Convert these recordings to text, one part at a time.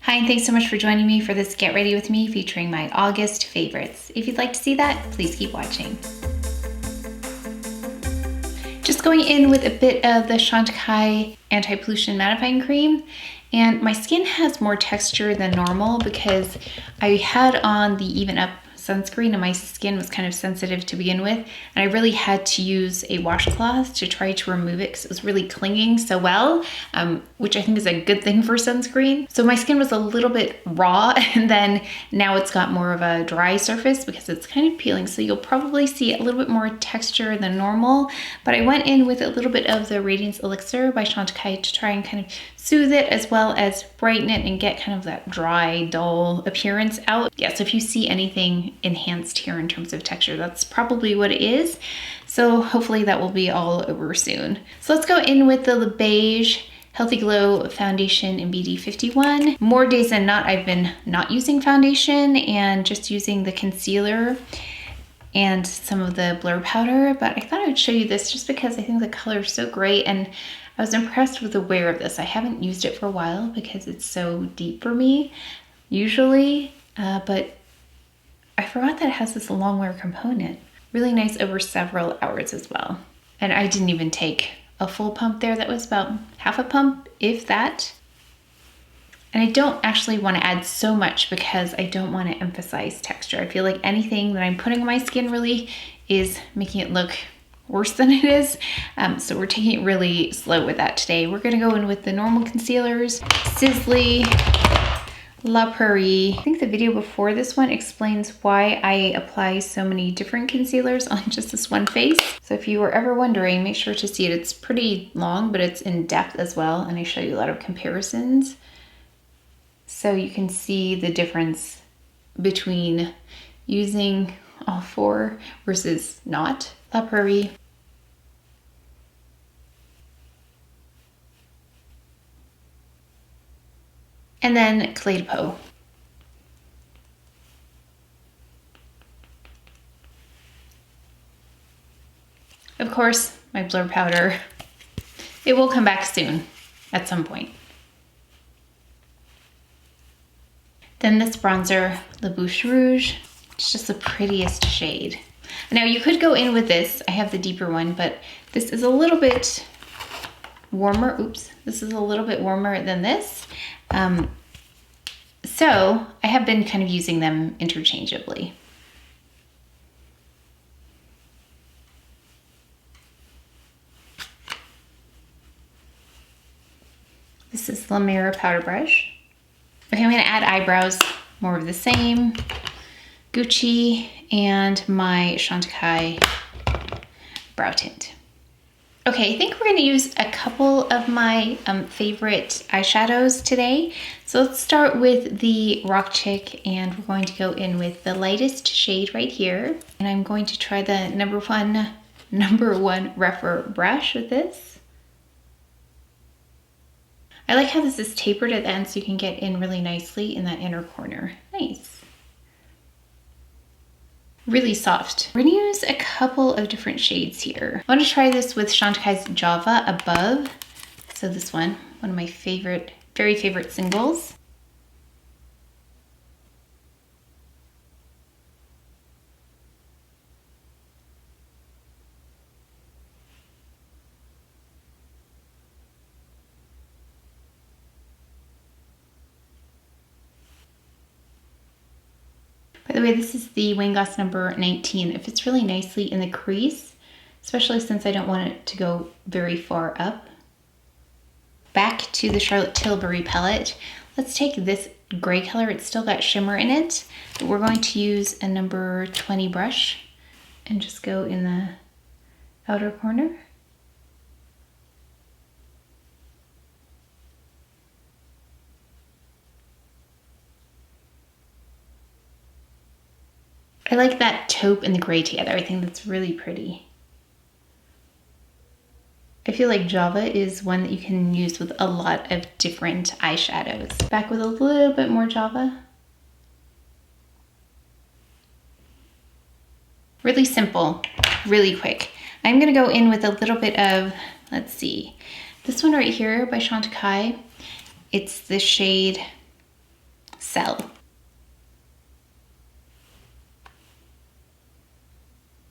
Hi, and thanks so much for joining me for this Get Ready With Me featuring my August favorites. If you'd like to see that, please keep watching. Just going in with a bit of the Chantecaille Anti-Pollution Mattifying Cream, and my skin has more texture than normal because I had on the Even Up sunscreen and my skin was kind of sensitive to begin with, and I really had to use a washcloth to try to remove it because it was really clinging so well, which I think is a good thing for sunscreen. So my skin was a little bit raw, and then now it's got more of a dry surface because it's kind of peeling, so you'll probably see a little bit more texture than normal. But I went in with a little bit of the Radiance Elixir by Chantecaille to try and kind of soothe it as well as brighten it and get kind of that dry, dull appearance out. Yeah, so if you see anything enhanced here in terms of texture, that's probably what it is. So hopefully that will be all over soon. So let's go in with the Beige Healthy Glow Foundation in BD51. More days than not, I've been not using foundation and just using the concealer and some of the blur powder, but I thought I would show you this just because I think the color is so great, and I was impressed with the wear of this. I haven't used it for a while because it's so deep for me usually, but I forgot that it has this Longwear component. Really nice over several hours as well. And I didn't even take a full pump there. That was about half a pump, if that. And I don't actually want to add so much because I don't want to emphasize texture. I feel like anything that I'm putting on my skin really is making it look worse than it is. So we're taking it really slow with that today. We're gonna go in with the normal concealers, SISLEY, La Prairie. I think the video before this one explains why I apply so many different concealers on just this one face. So if you were ever wondering, make sure to see it. It's pretty long, but it's in depth as well. And I show you a lot of comparisons. So you can see the difference between using all four versus not. La Prairie. And then Clay de Peau. Of course, my blur powder. It will come back soon, at some point. Then this bronzer, the Bouche Rouge. It's just the prettiest shade. Now you could go in with this. I have the deeper one, but this is a little bit warmer. Oops, this is a little bit warmer than this. So I have been kind of using them interchangeably. This is La Mer powder brush. Okay, I'm gonna add eyebrows, more of the same. Gucci and my Chantecaille brow tint. Okay, I think we're gonna use a couple of my favorite eyeshadows today. So let's start with the Rock Chick, and we're going to go in with the lightest shade right here. And I'm going to try the number one Rephr brush with this. I like how this is tapered at the end so you can get in really nicely in that inner corner. Nice. Really soft. We're gonna use a couple of different shades here. I want to try this with Chantecaille's Java Above. So this one of my favorite, very favorite singles. By the way, this is the Wayne Goss number 19. It fits really nicely in the crease, especially since I don't want it to go very far up. Back to the Charlotte Tilbury palette. Let's take this gray color. It's still got shimmer in it, but we're going to use a number 20 brush and just go in the outer corner. I like that taupe and the gray together. I think that's really pretty. I feel like Java is one that you can use with a lot of different eyeshadows. Back with a little bit more Java. Really simple, really quick. I'm gonna go in with a little bit of, let's see, this one right here by Chantecaille. It's the shade Cell.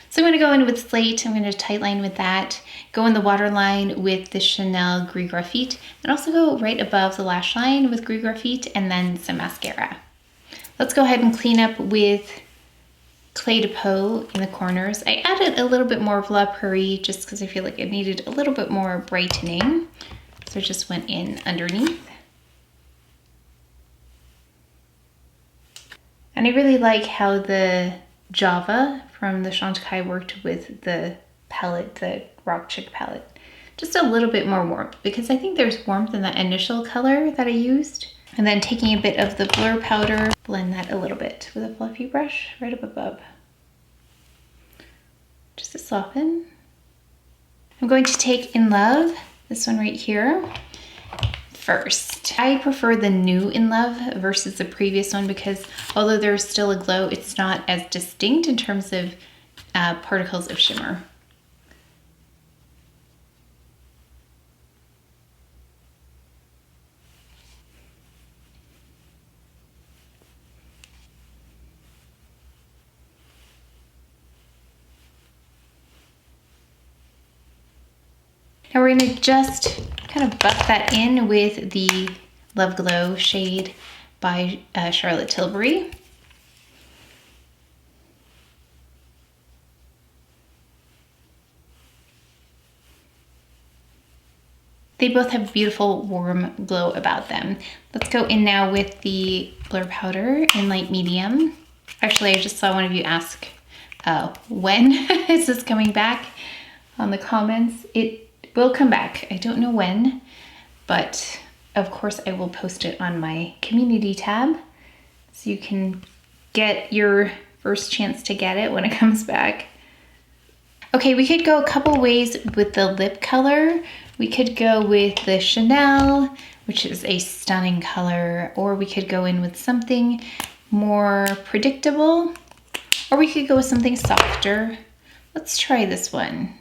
So I'm going to go in with Slate. I'm going to tightline with that, go in the waterline with the Chanel Gris Graphite, and also go right above the lash line with Gris Graphite and then some mascara. Let's go ahead and clean up with Clé de Peau in the corners. I added a little bit more of La Prairie just because I feel like it needed a little bit more brightening. So I just went in underneath. And I really like how the Java from the Chantecaille worked with the palette, the Rock Chick palette. Just a little bit more warmth because I think there's warmth in that initial color that I used. And then taking a bit of the blur powder, blend that a little bit with a fluffy brush right up above. Just to soften. I'm going to take In Love, this one right here, first. I prefer the new In Love versus the previous one because although there's still a glow, it's not as distinct in terms of particles of shimmer. Now we're going to just kind of buff that in with the Love Glow shade by Charlotte Tilbury. They both have beautiful warm glow about them. Let's go in now with the blur powder in light medium. Actually, I just saw one of you ask when is this coming back on the comments. It will come back. I don't know when, but of course I will post it on my community tab so you can get your first chance to get it when it comes back. Okay, we could go a couple ways with the lip color. We could go with the Chanel, which is a stunning color, or we could go in with something more predictable, or we could go with something softer. Let's try this one.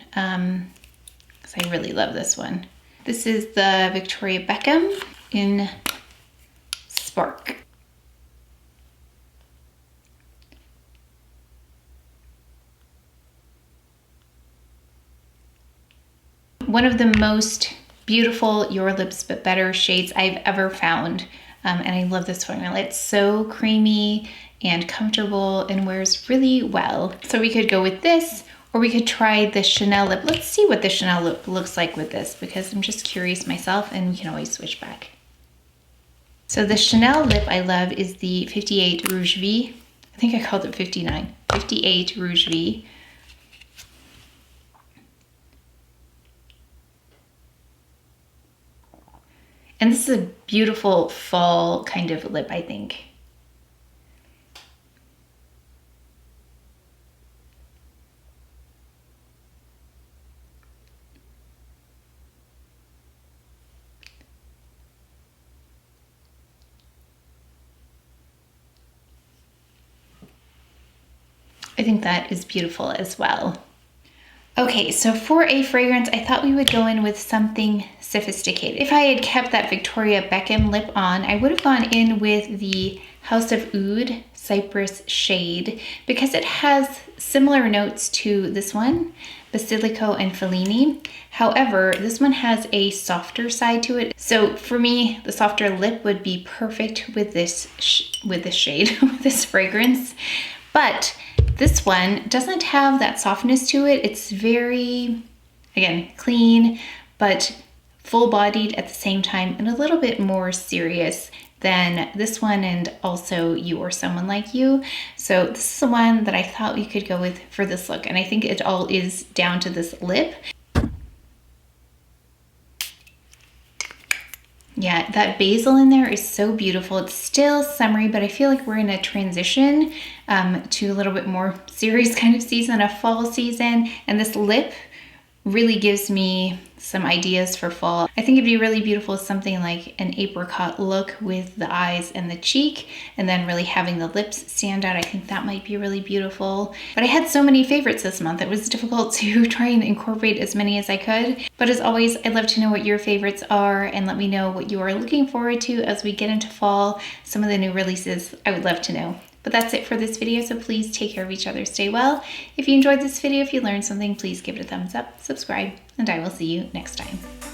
I really love this one. This is the Victoria Beckham in Spark. One of the most beautiful Your Lips But Better shades I've ever found. And I love this formula. It's so creamy and comfortable and wears really well. So we could go with this, or we could try the Chanel lip. Let's see what the Chanel lip looks like with this because I'm just curious myself and we can always switch back. So the Chanel lip I love is the 58 Rouge V. I think I called it 59. 58 Rouge V. And this is a beautiful fall kind of lip, I think. I think that is beautiful as well. Okay, so for a fragrance, I thought we would go in with something sophisticated. If I had kept that Victoria Beckham lip on, I would have gone in with the House of Oud Cypress shade because it has similar notes to this one, Basilico and Fellini. However, this one has a softer side to it. So for me, the softer lip would be perfect with this shade, with this fragrance. But this one doesn't have that softness to it. It's very, again, clean, but full-bodied at the same time and a little bit more serious than this one and also You or Someone Like You. So this is the one that I thought we could go with for this look. And I think it all is down to this lip. Yeah, that basil in there is so beautiful. It's still summery, but I feel like we're in a transition to a little bit more serious kind of season, a fall season. And this lip really gives me some ideas for fall. I think it'd be really beautiful something like an apricot look with the eyes and the cheek, and then really having the lips stand out. I think that might be really beautiful. But I had so many favorites this month. It was difficult to try and incorporate as many as I could. But as always, I'd love to know what your favorites are, and let me know what you are looking forward to as we get into fall. Some of the new releases, I would love to know. But that's it for this video, so please take care of each other, stay well. If you enjoyed this video, if you learned something, please give it a thumbs up, subscribe, and I will see you next time.